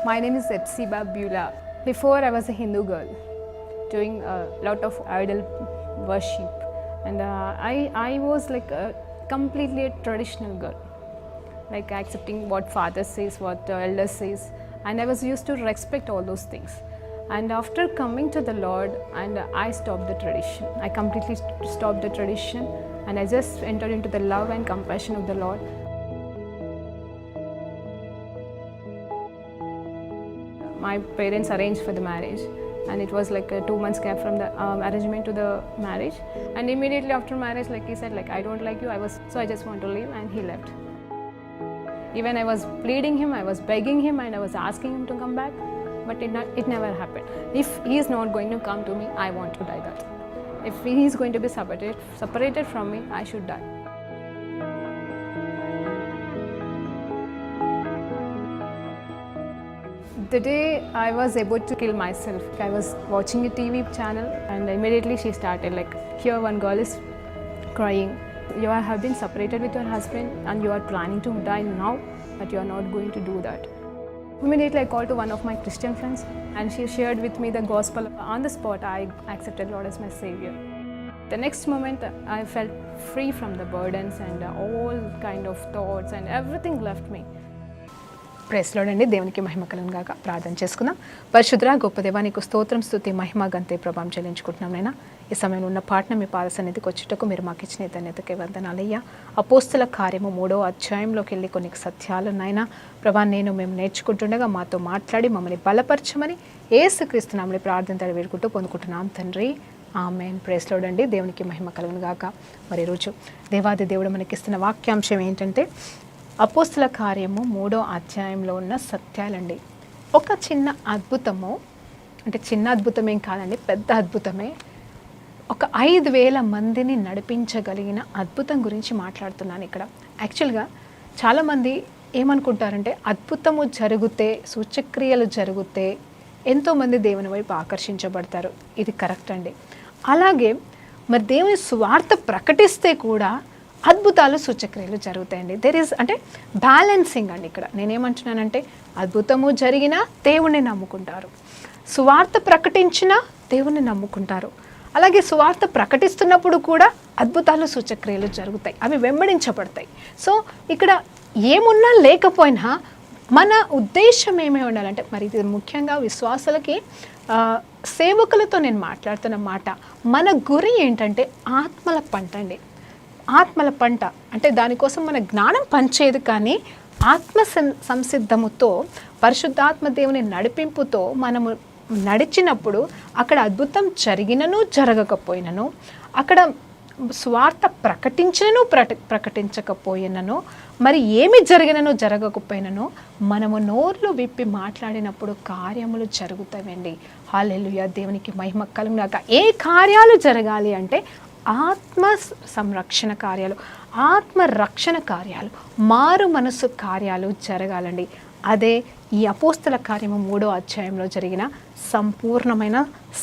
My name is Epsiba Beulah. Before I was a Hindu girl doing a lot of idol worship, and I was like completely a traditional girl, like accepting what father says, what elder says, and I was used to respect all those things. And after coming to the Lord, and I stopped the tradition. I completely stopped the tradition, and I just entered into the love and compassion of the Lord. My parents arranged for the marriage, and it was like a 2 months gap from the arrangement to the marriage. And immediately after marriage, like he said, like I don't like you. I just want to leave, and he left. Even I was pleading him, I was begging him, and I was asking him to come back, but it never happened. If he is not going to come to me, I want to die that. If he is going to be separated from me, I should die. The day I was about to kill myself, I was watching a TV channel, and immediately she started like, here one girl is crying. You have been separated with your husband and you are planning to die now, but you are not going to do that. Immediately I called to one of my Christian friends, and she shared with me the gospel. On the spot, I accepted Lord as my Savior. The next moment, I felt free from the burdens and all kind of thoughts, and everything left me. Praise Lord అండి. దేవునికి మహిమ కలుగును గాక. ప్రార్థన చేసుకుందాం. పరిశుద్ధ గొప్ప దేవా, నీకు స్తోత్రం, స్తుతి, మహిమ, గంతే ప్రభావం చెల్లించుకుంటున్నాం. నైనా ఈ సమయంలో ఉన్న పాటను మీ పాద సన్నిధికి వచ్చుటకు మీరు మాకు ఇచ్చిన ధన్యతకి వందనాలయ్యా. అపోస్తల కార్యము 3వ అధ్యాయంలోకి వెళ్ళి కొన్ని సత్యాలు నాయనా ప్రభా మేము నేర్చుకుంటుండగా మాతో మాట్లాడి మమ్మల్ని బలపరచమని యేసుక్రీస్తు నామములో ప్రార్థన వేడుకుంటూ పొందుకుంటున్నాం తండ్రి. ఆమేన్. ప్రైజ్ లార్డ్ అండి. దేవునికి మహిమ కలుగును గాక. మరి ఈరోజు దేవాది దేవుడు మనకిస్తున్న వాక్యాంశం ఏంటంటే అపోస్తల కార్యము 3వ అధ్యాయంలో ఉన్న సత్యాలండి. ఒక చిన్న అద్భుతము, అంటే చిన్న అద్భుతమేం కాదండి, పెద్ద అద్భుతమే. ఒక 5,000 మందిని నడిపించగలిగిన అద్భుతం గురించి మాట్లాడుతున్నాను ఇక్కడ. యాక్చువల్గా చాలామంది ఏమనుకుంటారంటే అద్భుతము జరిగితే, సూచక్రియలు జరిగితే ఎంతోమంది దేవుని వైపు ఆకర్షించబడతారు. ఇది కరెక్ట్ అండి. అలాగే మరి దేవుని సువార్త ప్రకటిస్తే కూడా అద్భుతాలు సూచక్రియలు జరుగుతాయండి. అంటే బ్యాలెన్సింగ్ అండి ఇక్కడ. నేనేమంటున్నానంటే అద్భుతము జరిగినా దేవుణ్ణి నమ్ముకుంటారు, సువార్త ప్రకటించినా దేవుణ్ణి నమ్ముకుంటారు. అలాగే సువార్త ప్రకటిస్తున్నప్పుడు కూడా అద్భుతాలు సూచక్రియలు జరుగుతాయి, అవి వెంబడించబడతాయి. సో ఇక్కడ ఏమున్నా లేకపోయినా మన ఉద్దేశం ఏమై ఉండాలంటే, మరి ఇది ముఖ్యంగా విశ్వాసులకి, సేవకులతో నేను మాట్లాడుతున్న మాట, మన గురి ఏంటంటే ఆత్మల పంట అండి. ఆత్మల పంట అంటే దానికోసం మన జ్ఞానం పనిచేయదు, కానీ ఆత్మ సంసిద్ధముతో, పరిశుద్ధాత్మ దేవుని నడిపింపుతో మనము నడిచినప్పుడు అక్కడ అద్భుతం జరిగినను జరగకపోయినను, అక్కడ స్వార్థ ప్రకటించినను ప్రకటించకపోయినను, మరి ఏమి జరిగినను జరగకపోయినను మనము నోర్లు విప్పి మాట్లాడినప్పుడు కార్యములు జరుగుతాయండి. హల్లెలూయా. దేవునికి మహిమ కలుగుగాక. ఏ కార్యాలు జరగాలి అంటే ఆత్మ సంరక్షణ కార్యాలు, ఆత్మ రక్షణ కార్యాలు, మారు మనసు కార్యాలు జరగాలండి. అదే ఈ అపోస్తల కార్యము 3వ అధ్యాయంలో జరిగిన సంపూర్ణమైన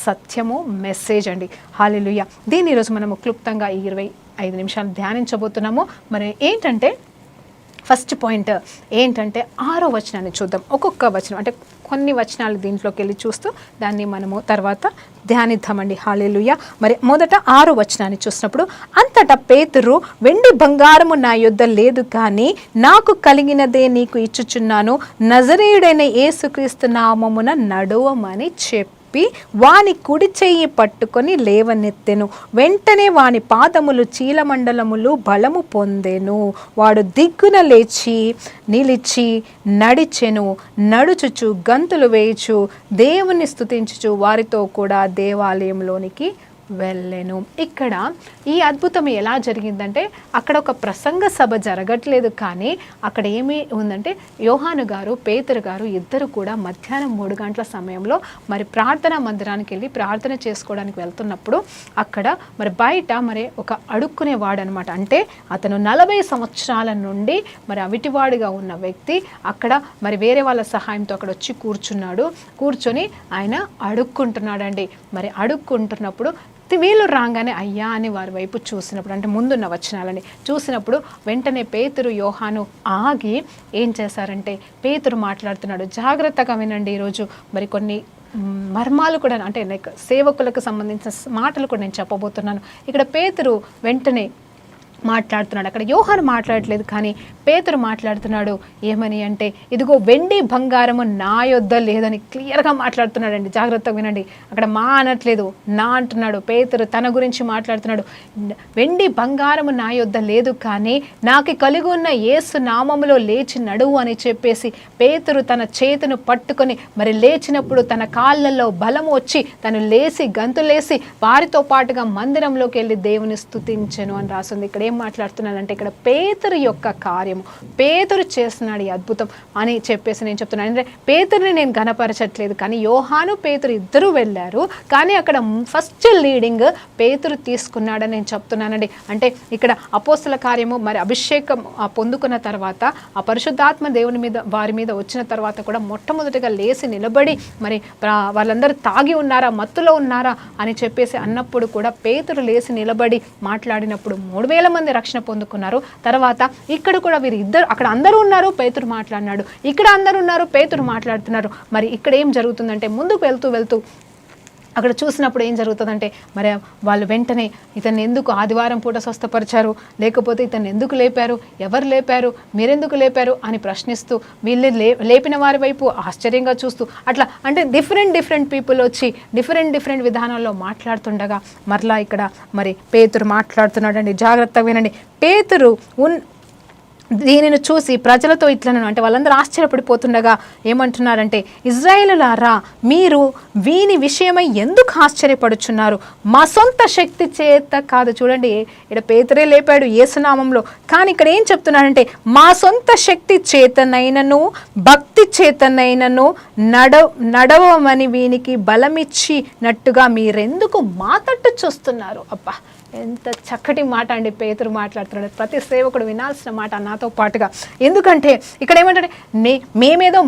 సత్యము, మెసేజ్ అండి. హల్లెలూయా. దీన్ని ఈరోజు మనము క్లుప్తంగా 25 నిమిషాలు ధ్యానించబోతున్నాము. మరి ఏంటంటే ఫస్ట్ పాయింట్ ఏంటంటే 6వ వచనాన్ని చూద్దాం. ఒక్కొక్క వచనం అంటే కొన్ని వచనాలు దీంట్లోకి వెళ్ళి చూస్తూ దాన్ని మనము తర్వాత ధ్యానిద్దామండి. హల్లెలూయా. మరి మొదట 6వ వచనాన్ని చూసినప్పుడు, అంతటా పేతురు, వెండి బంగారము నా యొద్ద లేదు, కానీ నాకు కలిగినదే నీకు ఇచ్చుచున్నాను, నజరేయుడైన యేసుక్రీస్తు నామమున నడువమని చెప్పి వాని కుడి చెయ్యి పట్టుకొని లేవనెత్తెను. వెంటనే వాని పాదములు చీలమండలములు బలము పొందెను. వాడు దిగ్గున లేచి నిలిచి నడిచెను. నడుచుచు గంతులు వేయుచు దేవుని స్తుతించుచు వారితో కూడా దేవాలయంలోనికి వెళ్ళెను. ఇక్కడ ఈ అద్భుతం ఎలా జరిగిందంటే, అక్కడ ఒక ప్రసంగ సభ జరగట్లేదు, కానీ అక్కడ ఏమి ఉందంటే యోహాను గారు, పేతురు గారు ఇద్దరు కూడా మధ్యాహ్నం 3 గంటల సమయంలో మరి ప్రార్థనా మందిరానికి వెళ్ళి ప్రార్థన చేసుకోవడానికి వెళ్తున్నప్పుడు అక్కడ మరి బయట మరి ఒక అడుక్కునేవాడు అనమాట. అంటే అతను 40 సంవత్సరాల నుండి మరి అవిటివాడిగా ఉన్న వ్యక్తి అక్కడ మరి వేరే వాళ్ళ సహాయంతో అక్కడ వచ్చి కూర్చుని ఆయన అడుక్కుంటున్నాడండి. మరి అడుక్కుంటున్నప్పుడు వీళ్ళు రాగానే అయ్యా అని వారి వైపు చూసినప్పుడు, అంటే ముందున్న వచనాలని చూసినప్పుడు వెంటనే పేతురు యోహాను ఆగి ఏం చేశారంటే, పేతురు మాట్లాడుతున్నాడు. జాగ్రత్తగా వినండి. ఈరోజు మరి కొన్ని మర్మాలు కూడా, అంటే లైక్ సేవకులకు సంబంధించిన మాటలు కూడా నేను చెప్పబోతున్నాను. ఇక్కడ పేతురు వెంటనే మాట్లాడుతున్నాడు. అక్కడ యోహాను మాట్లాడట్లేదు, కానీ పేతురు మాట్లాడుతున్నాడు. ఏమని అంటే, ఇదిగో వెండి బంగారము నా యొద్ద లేదని క్లియర్గా మాట్లాడుతున్నాడు అండి. జాగ్రత్తగా వినండి. అక్కడ మా అనట్లేదు, నా అంటున్నాడు. పేతురు తన గురించి మాట్లాడుతున్నాడు. వెండి బంగారము నా యొద్ద లేదు, కానీ నాకు కలిగి ఉన్న యేసు నామములో లేచి నడువు అని చెప్పేసి పేతురు తన చేతును పట్టుకొని మరి లేచినప్పుడు తన కాళ్ళల్లో బలం వచ్చి తను లేచి గంతులేసి వారితో పాటుగా మందిరంలోకి వెళ్ళి దేవుని స్తుతించెను అని రాస్తుంది. ఇక్కడ ఏం మాట్లాడుతున్నానంటే, ఇక్కడ పేతురు యొక్క కార్యము, పేతురు చేస్తున్నాడు ఈ అద్భుతం అని చెప్పేసి నేను చెప్తున్నాను. అంటే పేతురుని నేను గణపరచట్లేదు, కానీ యోహాను పేతురు ఇద్దరు వెళ్ళారు, కానీ అక్కడ ఫస్ట్ లీడింగ్ పేతురు తీసుకున్నాడని నేను చెప్తున్నానండి. అంటే ఇక్కడ అపోస్తల కార్యము మరి అభిషేకం పొందుకున్న తర్వాత ఆ పరిశుద్ధాత్మ దేవుని మీద వారి మీద వచ్చిన తర్వాత కూడా మొట్టమొదటిగా లేచి నిలబడి మరి వాళ్ళందరూ తాగి ఉన్నారా, మత్తులో ఉన్నారా అని చెప్పేసి అన్నప్పుడు కూడా పేతురు లేచి నిలబడి మాట్లాడినప్పుడు 3,000 మంది రక్షణ పొందుకున్నారు. తర్వాత ఇక్కడ కూడా వీరు ఇద్దరు, అక్కడ అందరూ ఉన్నారు, పేతురు మాట్లాడినాడు, ఇక్కడ అందరూ ఉన్నారు, పేతురు మాట్లాడుతున్నారు. మరి ఇక్కడ ఏం జరుగుతుందంటే, ముందుకు వెళ్తూ అక్కడ చూసినప్పుడు ఏం జరుగుతుందంటే, మరి వాళ్ళు వెంటనే ఇతన్ని ఎందుకు ఆదివారం పూట స్వస్థపరిచారు, లేకపోతే ఇతన్ని ఎందుకు లేపారు, ఎవరు లేపారు, మీరెందుకు లేపారు అని ప్రశ్నిస్తూ వీళ్ళు లేపిన వారి వైపు ఆశ్చర్యంగా చూస్తూ అట్లా, అంటే డిఫరెంట్ పీపుల్ వచ్చి డిఫరెంట్ విధానాల్లో మాట్లాడుతుండగా మరలా ఇక్కడ మరి పేతురు మాట్లాడుతున్నాడండి. జాగ్రత్తగా వినండి. పేతురు దీనిని చూసి ప్రజలతో ఇట్లను, అంటే వాళ్ళందరూ ఆశ్చర్యపడిపోతుండగా ఏమంటున్నారంటే, ఇజ్రాయేలులారా, మీరు వీని విషయమై ఎందుకు ఆశ్చర్యపడుచున్నారు? మా సొంత శక్తి చేత కాదు. చూడండి, ఇక్కడ పేతురే లేపాడు యేసునామంలో, కానీ ఇక్కడ ఏం చెప్తున్నారంటే, మా సొంత శక్తి చేతనైనను భక్తి చేతనైనను నడవమని వీనికి బలమిచ్చినట్టుగా మీరెందుకు మా తట్టు చూస్తున్నారు? అబ్బా, ఎంత చక్కటి మాట అండి పేతురు మాట్లాడుతున్నాడు. ప్రతి సేవకుడు వినాల్సిన మాట నాతో పాటుగా. ఎందుకంటే ఇక్కడ ఏమంటే, మేమేదో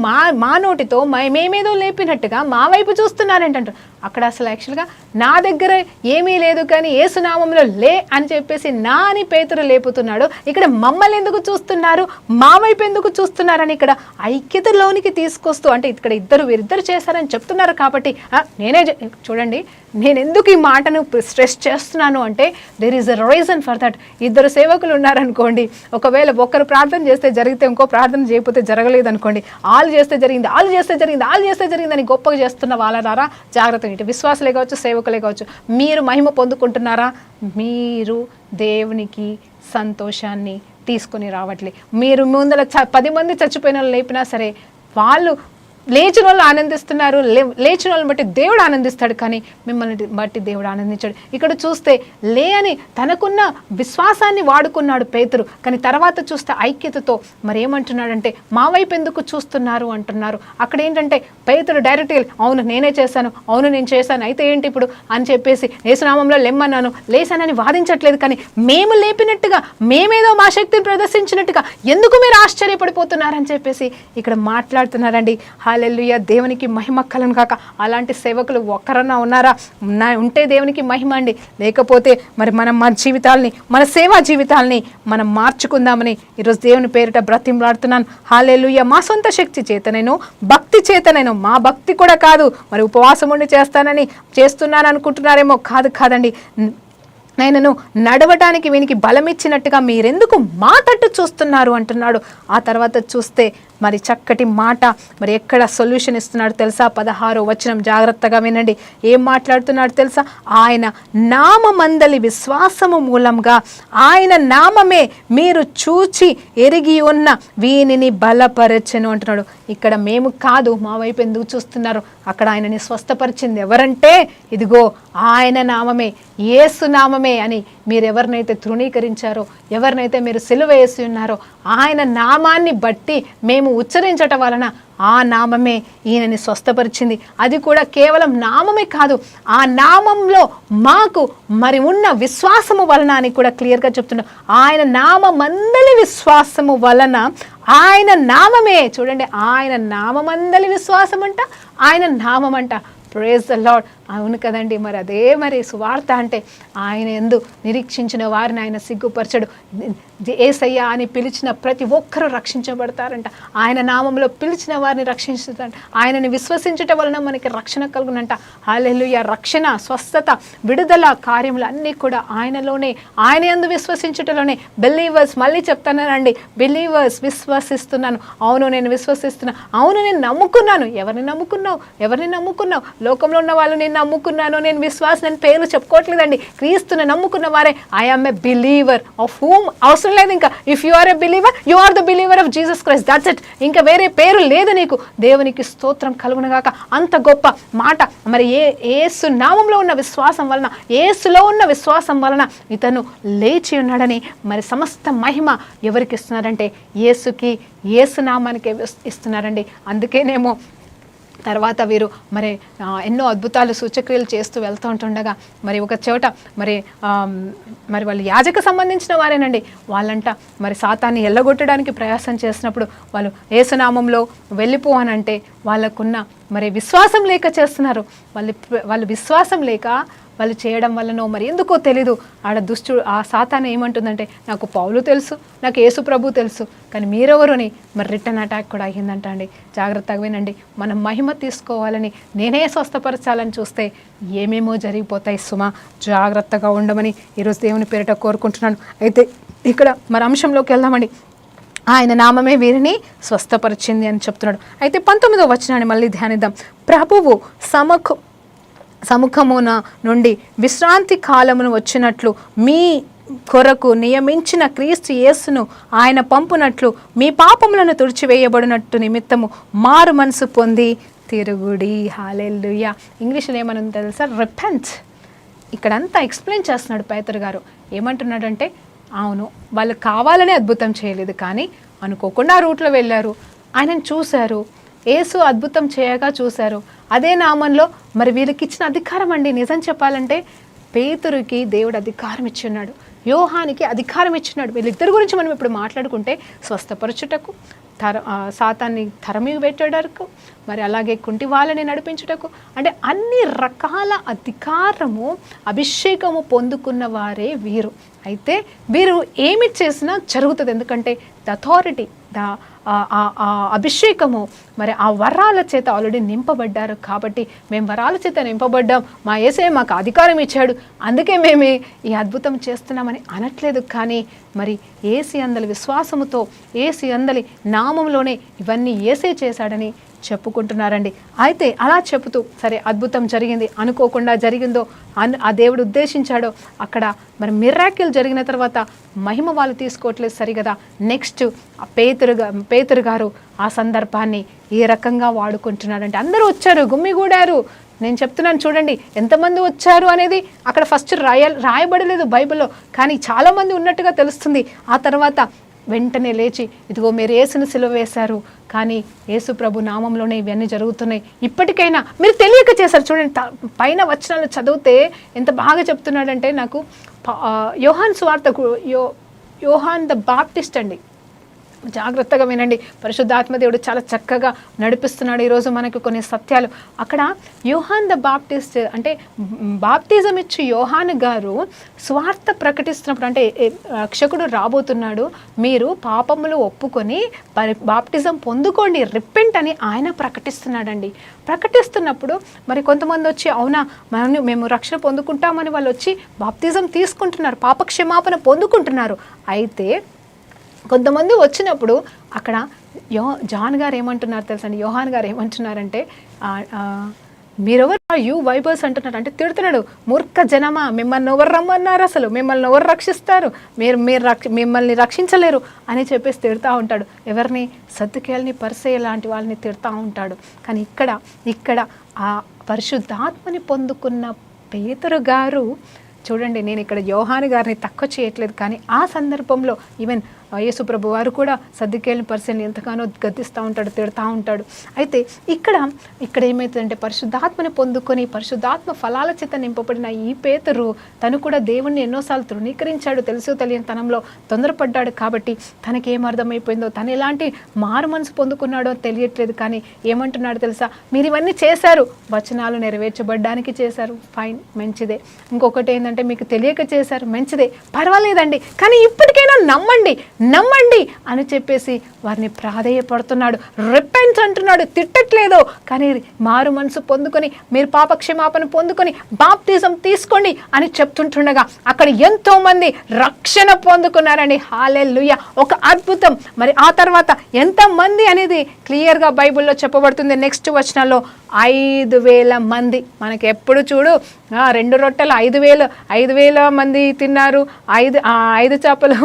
మా నోటితో మేమేదో లేపినట్టుగా మా వైపు చూస్తున్నారేంటంట. అక్కడ అసలు యాక్చువల్గా నా దగ్గర ఏమీ లేదు, కానీ యేసునామంలో లే అని చెప్పేసి నా అని పేతురు లేపుతున్నాడు. ఇక్కడ మమ్మల్ని ఎందుకు చూస్తున్నారు, మా వైపు ఎందుకు చూస్తున్నారని ఇక్కడ ఐక్యతలోనికి తీసుకొస్తూ, అంటే ఇక్కడ వీరిద్దరు చేశారని చెప్తున్నారు కాబట్టి చూడండి, నేను ఎందుకు ఈ మాటను స్ట్రెస్ చేస్తున్నాను అంటే, there is a reason for that. ఇద్దరు సేవకులు ఉన్నారనుకోండి, ఒకవేళ ఒకరు ప్రార్థన చేస్తే జరిగితే ఇంకో ప్రార్థన చేయకపోతే జరగలేదు అనుకోండి, వాళ్ళు చేస్తే జరిగింది అని గొప్పగా చేస్తున్న వాళ్ళ ద్వారా జాగ్రత్త. ఇటు విశ్వాసులే కావచ్చు, సేవకులే కావచ్చు, మీరు మహిమ పొందుకుంటున్నారా? మీరు దేవునికి సంతోషాన్ని తీసుకొని రావట్లేదు. మీరు ముందర 10 మంది చచ్చిపోయిన లేపినా సరే, వాళ్ళు లేచిన వాళ్ళు ఆనందిస్తున్నారు, లేచిన వాళ్ళని బట్టి దేవుడు ఆనందిస్తాడు, కానీ మిమ్మల్ని బట్టి దేవుడు ఆనందించాడు. ఇక్కడ చూస్తే లే అని తనకున్న విశ్వాసాన్ని వాడుకున్నాడు పేతురు, కానీ తర్వాత చూస్తే ఐక్యతతో మరి ఏమంటున్నాడంటే, మా వైపు ఎందుకు చూస్తున్నారు అంటున్నారు. అక్కడ ఏంటంటే పేతురు డైరెక్ట్గా అవును నేనే చేశాను, అవును నేను చేశాను, అయితే ఏంటి ఇప్పుడు అని చెప్పేసి యేసునామంలో లెమ్మన్నాను, లేసానని వాదించట్లేదు, కానీ మేము లేపినట్టుగా, మేమేదో మా శక్తిని ప్రదర్శించినట్టుగా ఎందుకు మీరు ఆశ్చర్యపడిపోతున్నారని చెప్పేసి ఇక్కడ మాట్లాడుతున్నారండి. హల్లెలూయా, దేవునికి మహిమ కలుగును గాక. అలాంటి సేవకులు ఒక్కరన్నా ఉన్నారా? ఉంటే దేవునికి మహిమ అండి. లేకపోతే మరి మనం మన జీవితాలని, మన సేవా జీవితాలని మనం మార్చుకుందామని ఈరోజు దేవుని పేరిట బ్రతిమలాడుతున్నాను. హల్లెలూయా. మా సొంత శక్తి చేతనేను, భక్తి చేతనేను, మా భక్తి కూడా కాదు, మరి ఉపవాసం ఉండి చేస్తున్నాను అనుకుంటున్నారేమో, కాదండి. నేను నడవటానికి వీనికి బలమిచ్చినట్టుగా మీరెందుకు మా తట్టు చూస్తున్నారు అంటున్నాడు. ఆ తర్వాత చూస్తే మరి చక్కటి మాట, మరి ఎక్కడ సొల్యూషన్ ఇస్తున్నాడు తెలుసా? 16వ వచనం జాగ్రత్తగా వినండి. ఏం మాట్లాడుతున్నాడు తెలుసా? ఆయన నామమందలి విశ్వాసము మూలంగా, ఆయన నామమే మీరు చూచి ఎరిగి ఉన్న వీనిని బలపరచెను అంటున్నాడు. ఇక్కడ మేము కాదు, మా వైపు ఎందుకు చూస్తున్నారు? అక్కడ ఆయనని స్వస్థపరిచింది ఎవరంటే, ఇదిగో ఆయన నామమే, యేసు నామమే అని మీరు ఎవరినైతే తృణీకరించారో, ఎవరినైతే మీరు సిలువ వేసి ఉన్నారో, ఆయన నామాన్ని బట్టి మేము ఉచ్చరించటం వలన ఆ నామమే ఈయనని స్వస్థపరిచింది. అది కూడా కేవలం నామమే కాదు, ఆ నామంలో మాకు మరి ఉన్న విశ్వాసము వలన అని కూడా క్లియర్గా చెప్తున్నాడు. ఆయన నామమందలి విశ్వాసము వలన, ఆయన నామమే, చూడండి, ఆయన నామమందలి విశ్వాసం అంట, ఆయన నామం అంట. Praise the Lord. అవును కదండి, మరి అదే మరి సువార్త అంటే. ఆయన యందు నిరీక్షించిన వారిని ఆయన సిగ్గుపరచడు. యేసయ్య అని పిలిచిన ప్రతి ఒక్కరూ రక్షించబడతారంట. ఆయన నామంలో పిలిచిన వారిని రక్షించుతారంట. ఆయనని విశ్వసించటం వలన మనకి రక్షణ కలుగునంట. హల్లెలూయా. రక్షణ, స్వస్థత, విడుదల కార్యములు అన్నీ కూడా ఆయనలోనే, ఆయన యందు విశ్వసించటంలోనే. బిలీవర్స్, మళ్ళీ చెప్తానండి, బిలీవర్స్, విశ్వసిస్తున్నాను. అవును నేను విశ్వసిస్తున్నాను. అవును నేను నమ్ముకున్నాను. ఎవరిని నమ్ముకున్నావు? ఎవరిని నమ్ముకున్నావు? లోకంలో ఉన్న వాళ్ళు నేను నమ్ముకున్నాను, నేను విశ్వాసం, నేను పేర్లు చెప్పుకోవట్లేదండి. క్రీస్తుని నమ్ముకున్న వారే I am a believer of whom. అవసరం లేదు ఇంకా. If you are a believer, you are the believer of Jesus Christ. That's it. ఇంకా వేరే పేరు లేదు నీకు. దేవునికి స్తోత్రం కలుగునుగాక. అంత గొప్ప మాట. మరి యేసు నామంలో ఉన్న విశ్వాసం వలన, యేసులో ఉన్న విశ్వాసం వలన ఇతను లేచి ఉన్నాడని మరి సమస్త మహిమ ఎవరికి ఇస్తున్నారంటే యేసుకి, యేసు నామానికి ఇస్తున్నారండి. అందుకేనేమో తర్వాత వీరు మరి ఎన్నో అద్భుతాలు సూచక్రియలు చేస్తూ వెళ్తూ ఉంటుండగా మరి ఒక చోట మరి వాళ్ళు యాజక సంబంధించిన వారేనండి. వాళ్ళంట మరి సాతాన్ని ఎల్లగొట్టడానికి ప్రయాసం చేసినప్పుడు వాళ్ళు యేసునామంలో వెళ్ళిపో అని అంటే వాళ్ళకున్న మరి విశ్వాసం లేక చేస్తున్నారు. వాళ్ళు విశ్వాసం లేక వాళ్ళు చేయడం వల్లనో మరి ఎందుకో తెలీదు, ఆడ దుష్టుడు ఆ సాతాను ఏమంటుందంటే, నాకు పౌలు తెలుసు, నాకు యేసు ప్రభు తెలుసు, కానీ మీరెవరుని మరి రిటర్న్ అటాక్ కూడా అయ్యిందంట అండి. జాగ్రత్తగా వినండి. మనం మహిమ తీసుకోవాలని, నేనే స్వస్థపరచాలని చూస్తే ఏమేమో జరిగిపోతాయి సుమా. జాగ్రత్తగా ఉండమని ఈరోజు దేవుని పేరిట కోరుకుంటున్నాను. అయితే ఇక్కడ మరి అంశంలోకి వెళ్దామండి. ఆయన నామమే వీరిని స్వస్థపరిచింది అని చెప్తున్నాడు. అయితే 19వ వచనాన్ని మళ్ళీ ధ్యానిద్దాం. ప్రభువు సముఖమున నుండి విశ్రాంతి కాలమును వచ్చినట్లు మీ కొరకు నియమించిన క్రీస్తు యేసును ఆయన పంపునట్లు మీ పాపములను తుడిచివేయబడినట్టు నిమిత్తము మారు మనసు పొంది తిరుగుడి. హల్లెలూయా. ఇంగ్లీష్లో ఏమని తెలుసా? రిపెంట్. ఇక్కడంతా ఎక్స్ప్లెయిన్ చేస్తున్నాడు పేతురు గారు. ఏమంటున్నాడంటే, అవును వాళ్ళు కావాలనే అద్భుతం చేయలేదు, కానీ అనుకోకుండా ఆ రూట్లో వెళ్ళారు, ఆయనను చూశారు, యేసు అద్భుతం చేయగా చూశారు. అదే నామంలో మరి వీళ్ళకి ఇచ్చిన అధికారం అండి. నిజం చెప్పాలంటే పేతురుకి దేవుడు అధికారం ఇచ్చున్నాడు, యోహానికి అధికారం ఇచ్చున్నాడు. వీళ్ళిద్దరి గురించి మనం ఇప్పుడు మాట్లాడుకుంటే స్వస్థపరచుటకు, సాతాన్ని తరమి పెట్టడానికి, మరి అలాగే కుంటి వాళ్ళని నడిపించుటకు, అంటే అన్ని రకాల అధికారము, అభిషేకము పొందుకున్న వారే వీరు. అయితే వీరు ఏమి చేసినా జరుగుతుంది. ఎందుకంటే ద అథారిటీ, అభిషేకము మరి ఆ వరాల చేత ఆల్రెడీ నింపబడ్డారు. కాబట్టి మేము వరాల చేత నింపబడ్డాం, మా యేసే మాకు అధికారం ఇచ్చాడు, అందుకే మేము ఈ అద్భుతం చేస్తున్నామని అనట్లేదు. కానీ మరి యేసు అందలి విశ్వాసముతో, యేసు అందలి నామంలోనే ఇవన్నీ యేసే చేశాడని చెప్పుకుంటున్నారండి. అయితే అలా చెబుతూ సరే అద్భుతం జరిగింది, అనుకోకుండా జరిగిందో ఆ దేవుడు ఉద్దేశించాడో అక్కడ మరి మిరాకిల్ జరిగిన తర్వాత మహిమ వాళ్ళు తీసుకోవట్లేదు సరిగదా. నెక్స్ట్ పేతురు గారు ఆ సందర్భాన్ని ఏ రకంగా వాడుకుంటున్నాడంటే, అందరూ వచ్చారు, గుమ్మిగూడారు. నేను చెప్తున్నాను చూడండి, ఎంతమంది వచ్చారు అనేది అక్కడ ఫస్ట్ రాయబడలేదు బైబిల్లో, కానీ చాలామంది ఉన్నట్టుగా తెలుస్తుంది. ఆ తర్వాత వెంటనే లేచి, ఇదిగో మీరు యేసుని సిలువ వేశారు, కానీ యేసు ప్రభు నామంలోనే ఇవన్నీ జరుగుతున్నాయి, ఇప్పటికైనా మీరు తెలియక చేశారు. చూడండి పైన వచనాలు చదివితే ఎంత బాగా చెప్తున్నాడంటే, నాకు యోహాన్ సువార్త, యోహాన్ ద బాప్టిస్ట్ అండి. జాగ్రత్తగా వినండి. పరిశుద్ధాత్మదేవుడు చాలా చక్కగా నడిపిస్తున్నాడు ఈరోజు మనకు కొన్ని సత్యాలు. అక్కడ యోహాన్ ద బాప్టిస్ట్ అంటే బాప్తిజం ఇచ్చి యోహాన్ గారు స్వార్థ ప్రకటిస్తున్నప్పుడు, అంటే రక్షకుడు రాబోతున్నాడు, మీరు పాపములు ఒప్పుకొని బాప్టిజం పొందుకోండి, రిపెంట్ అని ఆయన ప్రకటిస్తున్నాడండి. ప్రకటిస్తున్నప్పుడు మరి కొంతమంది వచ్చి, అవునా మేము రక్షణ పొందుకుంటామని వాళ్ళు వచ్చి బాప్తిజం తీసుకుంటున్నారు, పాపక్షమాపణ పొందుకుంటున్నారు. అయితే కొంతమంది వచ్చినప్పుడు అక్కడ జాన్ గారు ఏమంటున్నారు తెలుసండి, యోహాన్ గారు ఏమంటున్నారంటే, మీరెవరు యూ వైబర్స్ అంటున్నారు, అంటే తిడుతున్నాడు. మూర్ఖ జనమా, మిమ్మల్ని ఎవరు రమ్మన్నారు, అసలు మిమ్మల్ని ఎవరు రక్షిస్తారు, మిమ్మల్ని రక్షించలేరు అని చెప్పేసి తిడుతూ ఉంటాడు. ఎవరిని? సద్దుకేల్ని, పరిసయ్య లాంటి వాళ్ళని తిడుతూ ఉంటాడు. కానీ ఇక్కడ ఆ పరిశుద్ధాత్మని పొందుకున్న పేతురు గారు చూడండి, నేను ఇక్కడ యోహాను గారిని తక్కువ చేయట్లేదు, కానీ ఆ సందర్భంలో ఈవెన్ యేసు ప్రభు వారు కూడా సద్దుకేలిన పర్సన్ని ఎంతగానో గద్దిస్తూ ఉంటాడు, తిడతా ఉంటాడు. అయితే ఇక్కడ ఏమవుతుందంటే పరిశుద్ధాత్మని పొందుకొని పరిశుద్ధాత్మ ఫలాల చేత నింపబడిన ఈ పేతురు తను కూడా దేవుణ్ణి ఎన్నోసార్లు తృణీకరించాడు, తెలుసు తెలియని తనంలో తొందరపడ్డాడు. కాబట్టి తనకేం అర్థమైపోయిందో, తను ఎలాంటి మారు మనసు పొందుకున్నాడో తెలియట్లేదు. కానీ ఏమంటున్నాడు తెలుసా, మీరు ఇవన్నీ చేశారు, వచనాలు నెరవేర్చబడ్డానికి చేశారు, ఫైన్, మంచిదే. ఇంకొకటి ఏంటంటే మీకు తెలియక చేశారు, మంచిదే, పర్వాలేదండి, కానీ ఇప్పటికైనా నమ్మండి అని చెప్పేసి వారిని ప్రాధేయపడుతున్నాడు. రిపెంట్ అంటున్నాడు, తిట్టట్లేదు. కానీ మారు మనసు పొందుకొని మీరు పాపక్షమాపణ పొందుకొని బాప్తిజం తీసుకోండి అని చెప్తుంటుండగా అక్కడ ఎంతో మంది రక్షణ పొందుకున్నారండి. హల్లెలూయా, ఒక అద్భుతం. మరి ఆ తర్వాత ఎంతమంది అనేది క్లియర్గా బైబిల్లో చెప్పబడుతుంది. నెక్స్ట్ వచనంలో 5,000 మంది. మనకి ఎప్పుడు చూడు 2 రొట్టెలు 5,000 మంది తిన్నారు, 5 చేపలు.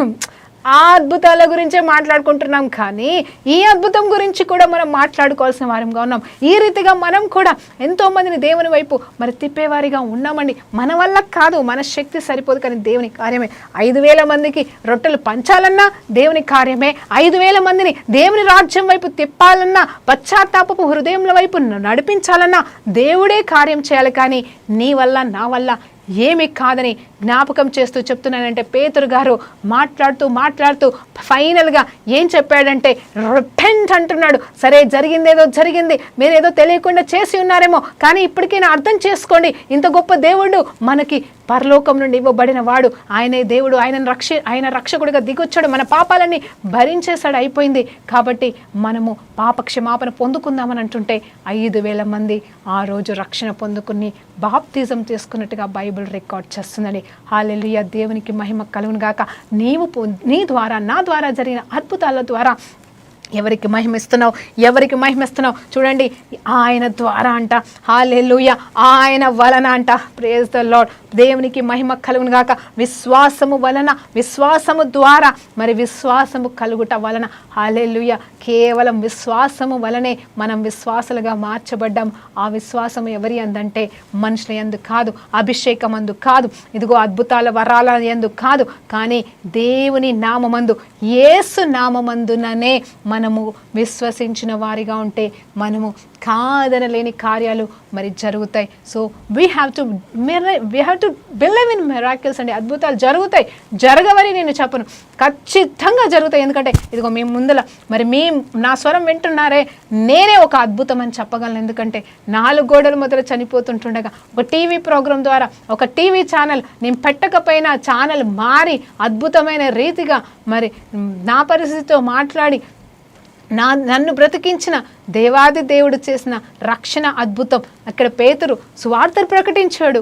ఆ అద్భుతాల గురించే మాట్లాడుకుంటున్నాం, కానీ ఈ అద్భుతం గురించి కూడా మనం మాట్లాడుకోవాల్సిన వారంగా ఉన్నాం. ఈ రీతిగా మనం కూడా ఎంతో మందిని దేవుని వైపు మరి తిప్పేవారిగా ఉన్నామండి. మన వల్ల కాదు, మన శక్తి సరిపోదు, కానీ దేవుని కార్యమే. 5,000 మందికి రొట్టెలు పంచాలన్నా దేవుని కార్యమే. 5,000 మందిని దేవుని రాజ్యం వైపు తిప్పాలన్నా, పశ్చాత్తాపపు హృదయంల వైపు నడిపించాలన్నా దేవుడే కార్యం చేయాలి. కానీ నీ వల్ల నా వల్ల ఏమి కాదని జ్ఞాపకం చేస్తూ చెప్తున్నానంటే పేతురు గారు మాట్లాడుతూ ఫైనల్గా ఏం చెప్పాడంటే రిపెంట్ అంటున్నాడు. సరే, జరిగిందేదో జరిగింది, మీరేదో తెలియకుండా చేసి ఉన్నారేమో, కానీ ఇప్పటికైనా అర్థం చేసుకోండి, ఇంత గొప్ప దేవుడు మనకి పరలోకం నుండి ఇవ్వబడిన వాడు, ఆయనే దేవుడు, ఆయన రక్షకుడిగా దిగొచ్చాడు, మన పాపాలన్నీ భరించేశాడు, అయిపోయింది. కాబట్టి మనము పాపక్షమాపణ పొందుకుందామని అంటుంటే 5,000 మంది ఆ రోజు రక్షణ పొందుకుని బాప్తిజం తీసుకున్నట్టుగా బైబిల్ రికార్డ్ చేస్తుందండి. హల్లెలూయా, దేవునికి మహిమ కలుగును గాక. నీ ద్వారా నా ద్వారా జరిగిన అద్భుతాల ద్వారా ఎవరికి మహిమిస్తున్నావు చూడండి. ఆయన ద్వారా అంట, హల్లెలూయా, ఆయన వలన అంట. Praise the Lord. దేవునికి మహిమ కలుగును గాక. విశ్వాసము వలన, విశ్వాసము ద్వారా, మరి విశ్వాసము కలుగుట వలన, హల్లెలూయా, కేవలం విశ్వాసము వలనే మనం విశ్వాసులుగా మార్చబడ్డాం. ఆ విశ్వాసము ఎవరి అందంటే మనుషుల యందు కాదు, అభిషేకం అందు కాదు, ఇదిగో అద్భుతాల వరాల యందు కాదు, కానీ దేవుని నామమందు, యేసు నామమందుననే మనము విశ్వసించిన వారిగా ఉంటే మనము కాదనలేని కార్యాలు మరి జరుగుతాయి. So we have to believe in miracles అండి. అద్భుతాలు జరగవని నేను చెప్పను, ఖచ్చితంగా జరుగుతాయి. ఎందుకంటే ఇదిగో మీ ముందల మరి నా స్వరం వింటున్నారే, నేనే ఒక అద్భుతం అని చెప్పగలను. ఎందుకంటే 4 గోడల మొదలు చనిపోతుంటుండగా ఒక టీవీ ప్రోగ్రాం ద్వారా, ఒక టీవీ ఛానల్ నేను పెట్టకపోయినా ఛానల్ మారి అద్భుతమైన రీతిగా మరి నా పరిస్థితితో మాట్లాడి నన్ను బ్రతికించిన దేవాది దేవుడు చేసిన రక్షణ అద్భుతం. అక్కడ పేతురు సువార్తను ప్రకటించాడు,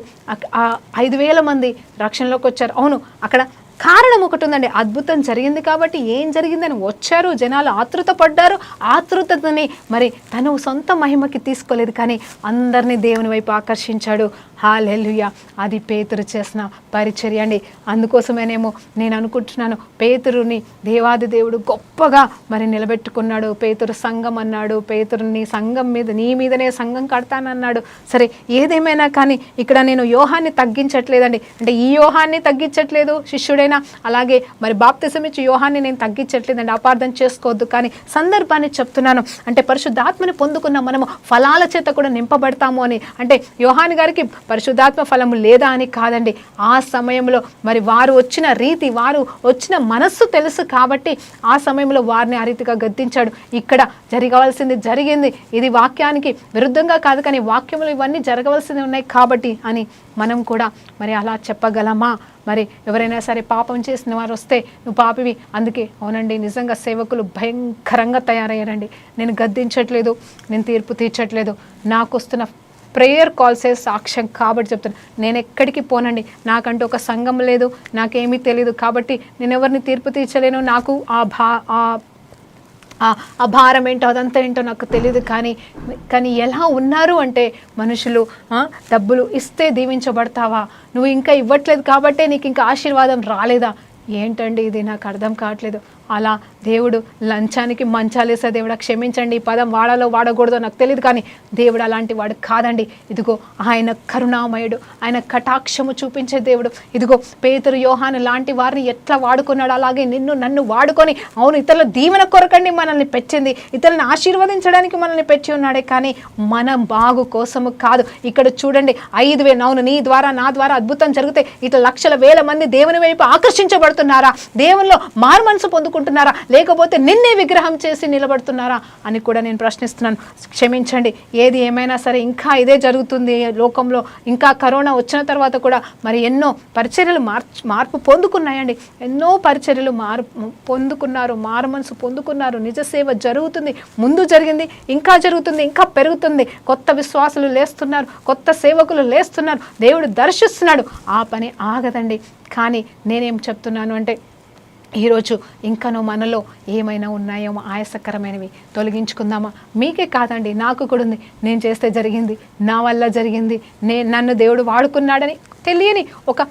5,000 మంది రక్షణలోకి వచ్చారు. అవును, అక్కడ కారణం ఒకటి ఉందండి. అద్భుతం జరిగింది కాబట్టి ఏం జరిగిందని వచ్చారు జనాలు, ఆతృత పడ్డారు. ఆతృతని మరి తను సొంత మహిమకి తీసుకోలేదు, కానీ అందరినీ దేవుని వైపు ఆకర్షించాడు. హల్లెలూయా, అది పేతురు చేసిన పరిచర్య అండి. అందుకోసమేనేమో నేను అనుకుంటున్నాను, పేతురుని దేవాది దేవుడు గొప్పగా మరి నిలబెట్టుకున్నాడు. పేతురు సంఘం అన్నాడు, పేతురుని సంఘం మీద, నీ మీదనే సంఘం కడతానన్నాడు. సరే, ఏదేమైనా కానీ ఇక్కడ నేను యోహాన్ని తగ్గించట్లేదండి. అంటే ఈ యోహాన్ని తగ్గించట్లేదు శిష్యుడైనా, అలాగే మరి బాప్తిసం ఇచ్చి యోహాన్ని నేను తగ్గించట్లేదండి, అపార్థం చేసుకోవద్దు. కానీ సందర్భాన్ని చెప్తున్నాను. అంటే పరిశుద్ధాత్మని పొందుకున్న మనము ఫలాల చేత కూడా నింపబడతాము అని. అంటే యోహాను గారికి పరిశుద్ధాత్మ ఫలము లేదా అని కాదండి. ఆ సమయంలో మరి వారు వచ్చిన రీతి, వారు వచ్చిన మనస్సు తెలుసు కాబట్టి ఆ సమయంలో వారిని ఆ రీతిగా గద్దించాడు. ఇక్కడ జరగవలసింది జరిగింది, ఇది వాక్యానికి విరుద్ధంగా కాదు, కానీ వాక్యములు ఇవన్నీ జరగవలసింది ఉన్నాయి కాబట్టి అని మనం కూడా మరి అలా చెప్పగలమా? మరి ఎవరైనా సరే పాపం చేసిన వారు వస్తే నువ్వు పాపివి, అందుకే అవునండి, నిజంగా సేవకులు భయంకరంగా తయారయ్యారండి. నేను గద్దించట్లేదు, నేను తీర్పు తీర్చట్లేదు, నాకు వస్తున్న ప్రేయర్ కాల్సే సాక్ష్యం కాబట్టి చెప్తాను. నేను ఎక్కడికి పోనండి, నాకంటూ ఒక సంఘం లేదు, నాకేమీ తెలియదు కాబట్టి నేను ఎవరిని తీర్పు తీర్చలేను. నాకు ఆ భారం ఏంటో అదంతా ఏంటో నాకు తెలియదు. కానీ ఎలా ఉన్నారు అంటే మనుషులు, డబ్బులు ఇస్తే దీవించబడతావా, నువ్వు ఇంకా ఇవ్వట్లేదు కాబట్టే నీకు ఇంకా ఆశీర్వాదం రాలేదా, ఏంటండి ఇది నాకు అర్థం కావట్లేదు. అలా దేవుడు లంచానికి మంచాలేసే దేవుడా, క్షమించండి ఈ పదం వాడాలో వాడకూడదో నాకు తెలియదు, కానీ దేవుడు అలాంటి వాడు కాదండి. ఇదిగో ఆయన కరుణామయుడు, ఆయన కటాక్షము చూపించే దేవుడు. ఇదిగో పేతురు యోహాను లాంటి వారిని ఎట్లా వాడుకున్నాడు, అలాగే నిన్ను నన్ను వాడుకొని, అవును ఇతరుల దీవెన కొరకండి మనల్ని పెంచింది, ఇతరులను ఆశీర్వదించడానికి మనల్ని పెంచి ఉన్నాడే, కానీ మన బాగు కోసము కాదు. ఇక్కడ చూడండి 5,000, అవును నీ ద్వారా నా ద్వారా అద్భుతం జరిగితే ఇట్లా లక్షల వేల మంది దేవుని వైపు ఆకర్షించబడుతున్నారా, దేవునిలో మారు మనసు పొందుకుంటున్నారా, లేకపోతే నిన్నే విగ్రహం చేసి నిలబడుతున్నారా అని కూడా నేను ప్రశ్నిస్తున్నాను. క్షమించండి, ఏది ఏమైనా సరే ఇంకా ఇదే జరుగుతుంది లోకంలో. ఇంకా కరోనా వచ్చిన తర్వాత కూడా మరి ఎన్నో పరిచర్యలు మార్పు పొందుకున్నాయండి. ఎన్నో పరిచర్యలు పొందుకున్నారు, మారు మనసు పొందుకున్నారు. నిజ సేవ జరుగుతుంది, ముందు జరిగింది, ఇంకా జరుగుతుంది, ఇంకా పెరుగుతుంది. కొత్త విశ్వాసులు లేస్తున్నారు, కొత్త సేవకులు లేస్తున్నారు, దేవుడు దర్శిస్తున్నాడు. ఆ పని ఆగదండి. కానీ నేనేం చెప్తున్నాను అంటే, ఈరోజు ఇంకనూ మనలో ఏమైనా ఉన్నాయేమో ఆయాసకరమైనవి తొలగించుకుందామా? మీకే కాదండి, నాకు కూడా ఉంది. నేను చేస్తే జరిగింది, నా వల్ల జరిగింది, నన్ను దేవుడు వాడుకున్నాడని తెలియని ఒక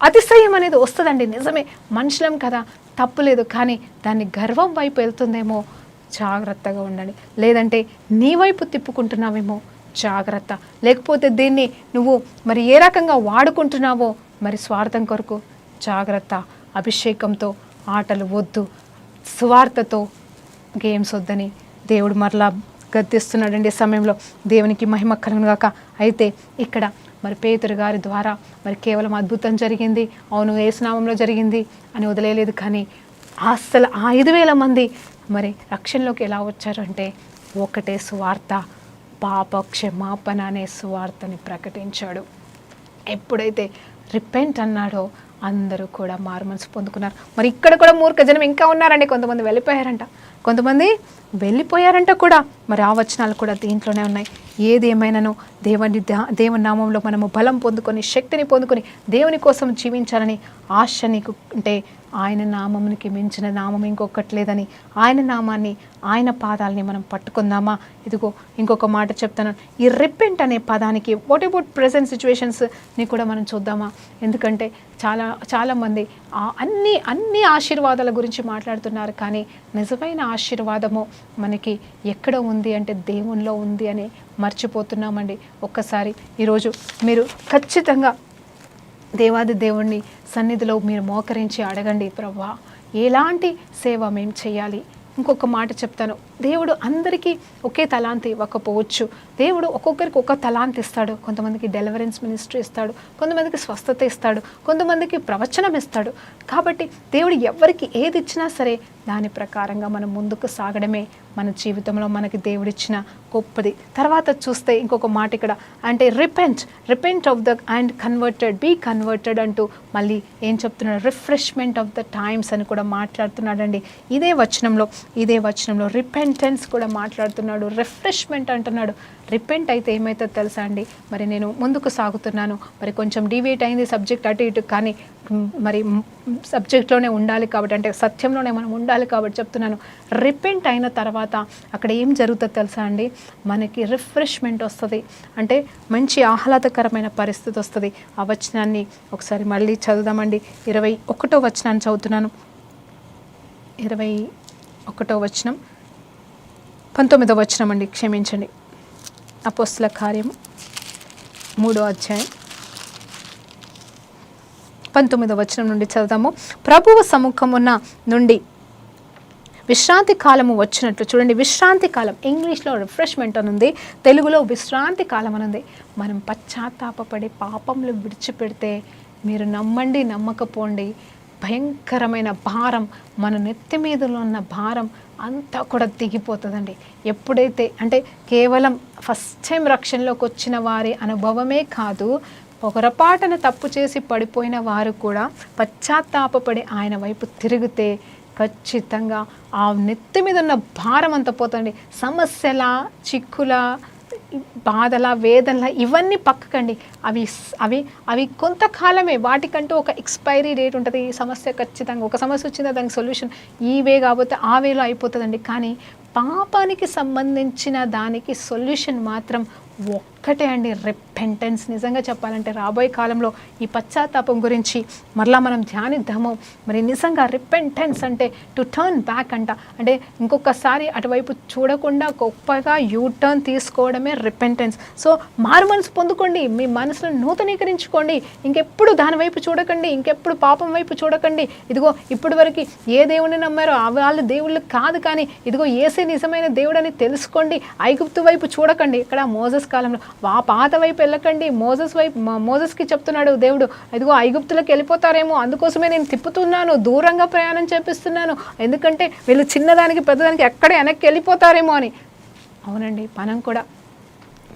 అతిశయం అనేది వస్తుందండి. నిజమే, మనుషులం కదా, తప్పులేదు. కానీ దాన్ని గర్వం వైపు వెళ్తుందేమో, జాగ్రత్తగా ఉండండి. లేదంటే నీ వైపు తిప్పుకుంటున్నావేమో, జాగ్రత్త. లేకపోతే దీన్ని నువ్వు మరి ఏ రకంగా వాడుకుంటున్నావో మరి స్వార్థం కొరకు, జాగ్రత్త. అభిషేకంతో ఆటలు వద్దు, సువార్తతో గేమ్స్ వద్దని దేవుడు మరలా గద్దిస్తున్నాడండి. సమయంలో దేవునికి మహిమ కలుగునుగాక. అయితే ఇక్కడ మరి పేతురు గారి ద్వారా మరి కేవలం అద్భుతం జరిగింది, అవును యేసునామంలో జరిగింది అని వదిలేయలేదు. కానీ అసలు 5,000 మంది మరి రక్షణలోకి ఎలా వచ్చారు అంటే, ఒకటే సువార్త, పాప క్షమాపణ అనే సువార్తని ప్రకటించాడు. ఎప్పుడైతే రిపెంట్ అన్నాడో అందరూ కూడా మారు మనసు పొందుకున్నారు. మరి ఇక్కడ కూడా మూర్ఖ జనం ఇంకా ఉన్నారండి. కొంతమంది వెళ్ళిపోయారంట కూడా. మరి ఆ వచనాలు కూడా దీంట్లోనే ఉన్నాయి. ఏది ఏమైనాను దేవుని నామంలో మనము బలం పొందుకొని, శక్తిని పొందుకొని దేవుని కోసం జీవించాలని ఆశ నీకు అంటే, ఆయన నామమునికి మించిన నామం ఇంకొకటి లేదని, ఆయన నామాన్ని, ఆయన పాదాలని మనం పట్టుకుందామా? ఇదిగో ఇంకొక మాట చెప్తాను. ఈ రిపెంట్ అనే పదానికి వాట్ అబౌట్ ప్రెజెంట్ సిచ్యువేషన్స్ని కూడా మనం చూద్దామా? ఎందుకంటే చాలామంది అన్ని ఆశీర్వాదాల గురించి మాట్లాడుతున్నారు, కానీ నిజమైన ఆశీర్వాదము మనకి ఎక్కడ ఉంది అంటే దేవునిలో ఉంది అని మర్చిపోతున్నామండి. ఒక్కసారి ఈరోజు మీరు ఖచ్చితంగా దేవాది దేవుణ్ణి సన్నిధిలో మీరు మోకరించి అడగండి, ప్రభువా ఎలాంటి సేవ మేము చేయాలి? ఇంకొక మాట చెప్తాను, దేవుడు అందరికీ ఒకే తలాంతి ఇవ్వకపోవచ్చు. దేవుడు ఒక్కొక్కరికి ఒక తలాంతి ఇస్తాడు. కొంతమందికి డెలివరెన్స్ మినిస్ట్రీ ఇస్తాడు, కొంతమందికి స్వస్థత ఇస్తాడు, కొంతమందికి ప్రవచనం ఇస్తాడు. కాబట్టి దేవుడు ఎవరికి ఏది ఇచ్చినా సరే దాని ప్రకారంగా మనం ముందుకు సాగడమే మన జీవితంలో మనకి దేవుడిచ్చిన గొప్పది. తర్వాత చూస్తే ఇంకొక మాట ఇక్కడ అంటే repent of the and converted, be converted అంటూ మళ్ళీ ఏం చెప్తున్నాడు? రిఫ్రెష్మెంట్ ఆఫ్ ద టైమ్స్ అని కూడా మాట్లాడుతున్నాడండి. ఇదే వచనంలో రిపెంటెన్స్ కూడా మాట్లాడుతున్నాడు, రిఫ్రెష్మెంట్ అంటున్నాడు. రిపెంట్ అయితే ఏమవుతుందో తెలుసా అండి? మరి నేను ముందుకు సాగుతున్నాను, మరి కొంచెం డివేట్ అయింది సబ్జెక్ట్ అటు ఇటు, కానీ మరి సబ్జెక్ట్లోనే ఉండాలి కాబట్టి, అంటే సత్యంలోనే మనం ఉండాలి కాబట్టి చెప్తున్నాను. రిపెంట్ అయిన తర్వాత అక్కడ ఏం జరుగుతుందో తెలుసా అండి? మనకి రిఫ్రెష్మెంట్ వస్తుంది, అంటే మంచి ఆహ్లాదకరమైన పరిస్థితి వస్తుంది. ఆ వచనాన్ని ఒకసారి మళ్ళీ చదువుదామండి. 21వ వచనాన్ని చదువుతున్నాను. 21వ వచనం, 19వ వచనం అండి, క్షమించండి. అపోస్తల కార్యము 3వ అధ్యాయం 19వ వచనం నుండి చదువుదాము. ప్రభువు సముఖమున నుండి విశ్రాంతి కాలము వచ్చినట్లు. చూడండి, విశ్రాంతి కాలం, ఇంగ్లీష్లో రిఫ్రెష్మెంట్ అని ఉంది, తెలుగులో విశ్రాంతి కాలం అని ఉంది. మనం పశ్చాత్తాపపడి పాపంలో విడిచిపెడితే, మీరు నమ్మండి నమ్మకపోండి, భయంకరమైన భారం, మన నెత్తి మీదలో ఉన్న భారం అంతా కూడా దిగిపోతుందండి. ఎప్పుడైతే అంటే కేవలం ఫస్ట్ టైం రక్షణలోకి వచ్చిన వారి అనుభవమే కాదు, పొరపాటున తప్పు చేసి పడిపోయిన వారు కూడా పశ్చాత్తాపపడి ఆయన వైపు తిరిగితే ఖచ్చితంగా ఆ నెత్తి మీద ఉన్న భారం అంతా పోతుంది. సమస్యల, చిక్కుల, బాధల, వేదనల ఇవన్నీ పక్కకండి. అవి కొంతకాలమే, వాటికంటూ ఒక ఎక్స్పైరీ డేట్ ఉంటుంది. ఈ సమస్య ఖచ్చితంగా, ఒక సమస్య వచ్చిందా దానికి సొల్యూషన్ ఈ వే కాకపోతే ఆ వేలో అయిపోతుందండి. కానీ పాపానికి సంబంధించిన దానికి సొల్యూషన్ మాత్రం ఒక్కటే అండి, రిపెంటెన్స్. నిజంగా చెప్పాలంటే రాబోయే కాలంలో ఈ పశ్చాత్తాపం గురించి మరలా మనం ధ్యానిద్దాము. మరి నిజంగా రిపెంటెన్స్ అంటే టు టర్న్ బ్యాక్ అంట, అంటే ఇంకొకసారి అటువైపు చూడకుండా గొప్పగా యూ టర్న్ తీసుకోవడమే రిపెంటెన్స్. సో మారు మనసు పొందుకోండి, మీ మనసును నూతనీకరించుకోండి, ఇంకెప్పుడు దాని వైపు చూడకండి, ఇంకెప్పుడు పాపం వైపు చూడకండి. ఇదిగో ఇప్పటి వరకు ఏ దేవుని నమ్మారో వాళ్ళ దేవుళ్ళు కాదు, కానీ ఇదిగో యేసే నిజమైన దేవుడని తెలుసుకోండి. ఐగుప్తు వైపు చూడకండి, ఇక్కడ మోజెస్ కాలంలో పాత వైపు వెళ్ళకండి. మోజెస్కి చెప్తున్నాడు దేవుడు, ఇదిగో ఐగుప్తులకు వెళ్ళిపోతారేమో, అందుకోసమే నేను తిప్పుతున్నాను, దూరంగా ప్రయాణం చేపిస్తున్నాను, ఎందుకంటే వీళ్ళు చిన్నదానికి పెద్దదానికి ఎక్కడ వెనక్కి వెళ్ళిపోతారేమో అని. అవునండి, మనం కూడా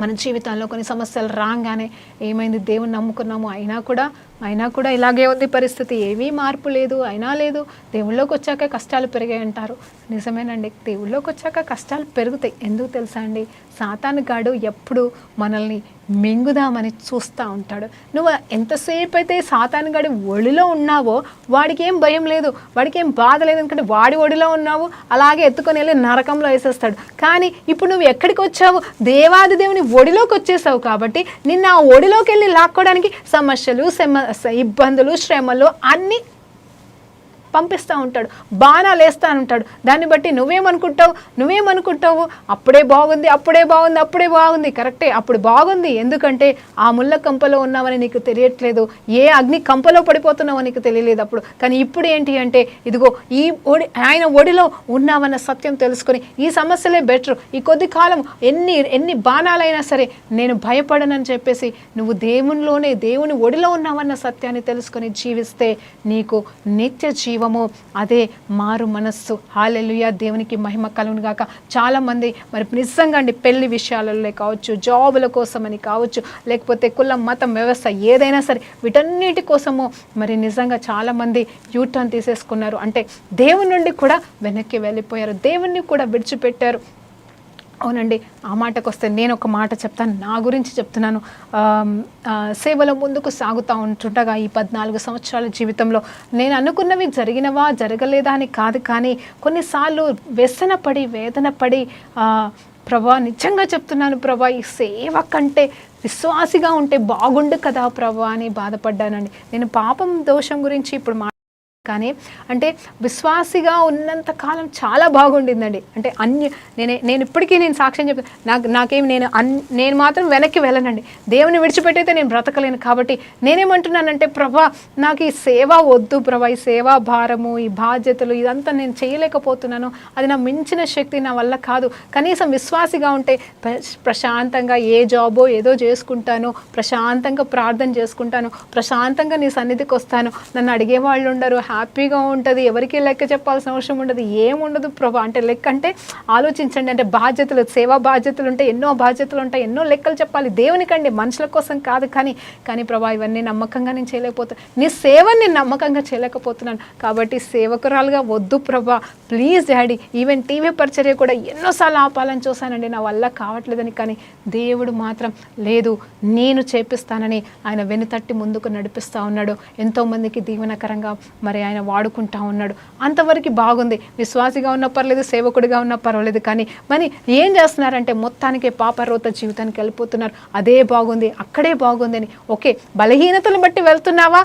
మన జీవితాల్లో కొన్ని సమస్యలు రాగానే ఏమైంది, దేవుని నమ్ముకున్నాము, అయినా కూడా ఇలాగే ఉంది పరిస్థితి, ఏమీ మార్పు లేదు, అయినా లేదు, దేవుళ్ళలోకి వచ్చాక కష్టాలు పెరిగాయి అంటారు. నిజమేనండి, దేవుళ్ళలోకి వచ్చాక కష్టాలు పెరుగుతాయి. ఎందుకు తెలుసా అండి, సాతాను గాడు ఎప్పుడు మనల్ని మింగుదామని చూస్తూ ఉంటాడు. నువ్వు ఎంతసేపు అయితే సాతాను గాడి ఒడిలో ఉన్నావో వాడికి ఏం భయం లేదు, వాడికి ఏం బాధ లేదు, ఎందుకంటే వాడి ఒడిలో ఉన్నావు, అలాగే ఎత్తుకొని వెళ్ళి నరకంలో వేసేస్తాడు. కానీ ఇప్పుడు నువ్వు ఎక్కడికి వచ్చావు, దేవాది దేవుని ఒడిలోకి వచ్చేసావు కాబట్టి నిన్న ఆ ఒడిలోకి వెళ్ళి లాక్కోవడానికి సమస్యలు, ఇబ్బందులు, శ్రమలు అన్నీ పంపిస్తూ ఉంటాడు, బాణాలు వేస్తూ ఉంటాడు. దాన్ని బట్టి నువ్వేమనుకుంటావు, అప్పుడే బాగుంది, కరెక్టే, అప్పుడు బాగుంది, ఎందుకంటే ఆ ముళ్ళ కంపలో ఉన్నావని నీకు తెలియట్లేదు, ఏ అగ్ని కంపలో పడిపోతున్నావో నీకు తెలియలేదు అప్పుడు. కానీ ఇప్పుడు ఏంటి అంటే ఇదిగో ఈ ఆయన ఒడిలో ఉన్నావన్న సత్యం తెలుసుకొని ఈ సమస్యలే బెటర్, ఈ కొద్ది కాలం ఎన్ని బాణాలైనా సరే నేను భయపడనని చెప్పేసి నువ్వు దేవుని ఒడిలో ఉన్నావన్న సత్యాన్ని తెలుసుకొని జీవిస్తే నీకు నిత్య జీవం, అదే మారు మనస్సు. హల్లెలూయా, దేవునికి మహిమ కలుగును గాక. చాలామంది మరి నిజంగా అండి పెళ్లి విషయాలలో కావచ్చు, జాబుల కోసమని కావచ్చు, లేకపోతే కులం, మతం, వ్యవస్థ ఏదైనా సరే వీటన్నిటి కోసము మరి నిజంగా చాలామంది యూటర్న్ తీసేసుకున్నారు. అంటే దేవుని నుండి కూడా వెనక్కి వెళ్ళిపోయారు, దేవుణ్ణి కూడా విడిచిపెట్టారు. అవునండి, ఆ మాటకు వస్తే నేను ఒక మాట చెప్తాను, నా గురించి చెప్తున్నాను. సేవలో ముందుకు సాగుతూ ఉంటుండగా ఈ 14 సంవత్సరాల జీవితంలో నేను అనుకున్నవి జరిగినవా జరగలేదా అని కాదు, కానీ కొన్నిసార్లు వ్యసనపడి వేదన పడి ప్రభా, నిజంగా చెప్తున్నాను ప్రభా, ఈ సేవ కంటే విశ్వాసిగా ఉంటే బాగుండు కదా ప్రభా అని బాధపడ్డానండి. నేను పాపం దోషం గురించి ఇప్పుడు కానీ అంటే విశ్వాసిగా ఉన్నంత కాలం చాలా బాగుండిందండి. అంటే నేను ఇప్పటికీ సాక్ష్యం చెప్తాను, నేను మాత్రం వెనక్కి వెళ్ళనండి. దేవుని విడిచిపెట్టయితే నేను బ్రతకలేను. కాబట్టి నేనేమంటున్నానంటే ప్రభా, నాకు ఈ సేవ వద్దు ప్రభా, ఈ సేవా భారము, ఈ బాధ్యతలు ఇదంతా నేను చేయలేకపోతున్నాను, అది నా మించిన శక్తి, నా వల్ల కాదు. కనీసం విశ్వాసిగా ఉంటే ప్రశాంతంగా ఏ జాబో ఏదో చేసుకుంటాను, ప్రశాంతంగా ప్రార్థన చేసుకుంటాను, ప్రశాంతంగా నీ సన్నిధికి వస్తాను, నన్ను అడిగేవాళ్ళు ఉండరు, హ్యాపీగా ఉంటుంది, ఎవరికి లెక్క చెప్పాల్సిన అవసరం ఉండదు, ఏముండదు ప్రభా. అంటే లెక్క అంటే ఆలోచించండి, అంటే బాధ్యతలు, సేవా బాధ్యతలు ఉంటాయి, ఎన్నో బాధ్యతలు ఉంటాయి, ఎన్నో లెక్కలు చెప్పాలి దేవునికండి, మనుషుల కోసం కాదు. కానీ ప్రభా, ఇవన్నీ నమ్మకంగా నేను చేయలేకపోతున్నాను, నీ సేవని నేను నమ్మకంగా చేయలేకపోతున్నాను. కాబట్టి సేవకురాలుగా వద్దు ప్రభా, ప్లీజ్ డాడీ. ఈవెన్ టీవీ పరిచర్య కూడా ఎన్నోసార్లు ఆపాలని చూశానండి, నా వల్ల కావట్లేదని. కానీ దేవుడు మాత్రం లేదు, నేను చేపిస్తానని ఆయన వెనుతట్టి ముందుకు నడిపిస్తూ ఉన్నాడు. ఎంతోమందికి దీవెనకరంగా మరి ఆయన వాడుకుంటా ఉన్నాడు. అంతవరకు బాగుంది, విశ్వాసిగా ఉన్న పర్లేదు, సేవకుడిగా ఉన్న పర్వాలేదు. కానీ మరి ఏం చేస్తున్నారంటే మొత్తానికే పాపరోత జీవితానికి వెళ్ళిపోతున్నారు. అదే బాగుంది, అక్కడే బాగుంది అని. ఓకే, బలహీనతలు బట్టి వెళ్తున్నావా,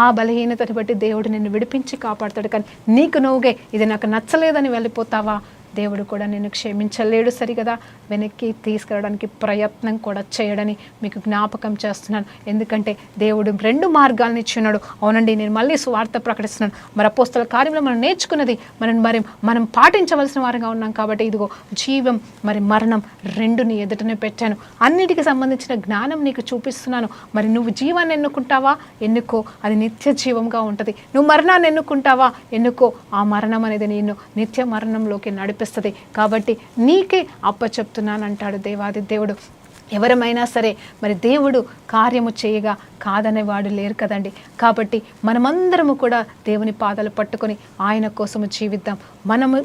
ఆ బలహీనతను బట్టి దేవుడు నిన్ను విడిపించి కాపాడుతాడు. కానీ నీకు నువ్వుగే ఇది నాకు నచ్చలేదని వెళ్ళిపోతావా, దేవుడు కూడా నిన్ను క్షమించలేడు. సరిగదా, వెనక్కి తీసుకురావడానికి ప్రయత్నం కూడా చేయడని మీకు జ్ఞాపకం చేస్తున్నాను. ఎందుకంటే దేవుడు 2 మార్గాలను ఇచ్చున్నాడు. అవునండి, నేను మళ్ళీ సువార్త ప్రకటిస్తున్నాను. మరి అపోస్తల కార్యంలో మనం నేర్చుకున్నది మనం పాటించవలసిన వారుగా ఉన్నాం. కాబట్టి ఇదిగో జీవం మరి మరణం 2ని ఎదుటనే పెట్టాను, అన్నిటికీ సంబంధించిన జ్ఞానం నీకు చూపిస్తున్నాను. మరి నువ్వు జీవాన్ని ఎన్నుకుంటావా, ఎన్నుకో, అది నిత్య జీవంగా ఉంటుంది. నువ్వు మరణాన్ని ఎన్నుకుంటావా, ఎన్నుకో, ఆ మరణం అనేది నిన్ను నిత్య మరణంలోకి నడిపిస్తుంది. కాబట్టి నీకే అప్పచెప్తున్నాను అంటాడు దేవాది దేవుడు. ఎవరమైనా సరే మరి దేవుడు కార్యము చేయగా కాదనేవాడు లేరు కదండి. కాబట్టి మనమందరము కూడా దేవుని పాదాలు పట్టుకొని ఆయన కోసము జీవిద్దాం.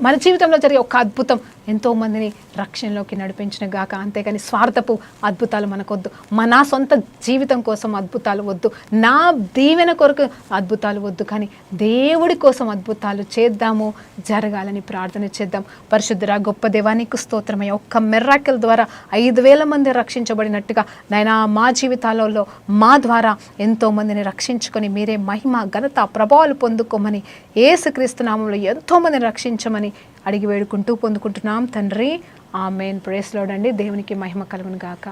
మన జీవితంలో జరిగే ఒక అద్భుతం ఎంతోమందిని రక్షణలోకి నడిపించిన గాక. అంతేగాని స్వార్థపు అద్భుతాలు మనకొద్దు, నా సొంత జీవితం కోసం అద్భుతాలు వద్దు, నా దీవెన కొరకు అద్భుతాలు వద్దు, కానీ దేవుడి కోసం అద్భుతాలు చేద్దాము, జరగాలని ప్రార్థన చేద్దాం. పరిశుద్ధురా గొప్ప దేవానికి స్తోత్రమయ్య. ఒక్క మిరాకిల్ ద్వారా 5,000 మంది రక్షించబడినట్టుగా నాయనా మా జీవితాలలో మా ద్వారా ఎంతోమందిని రక్షించుకొని మీరే మహిమ ఘనత ప్రభావాలు పొందుకోమని యేసుక్రీస్తు నామంలో ఎంతోమందిని రక్షించమని అడిగి వేడుకుంటూ పొందుకుంటున్నాం తండ్రి. ఆమేన్. ప్రైజ్ లార్డ్ అండి. దేవునికి మహిమ కలుగును గాక.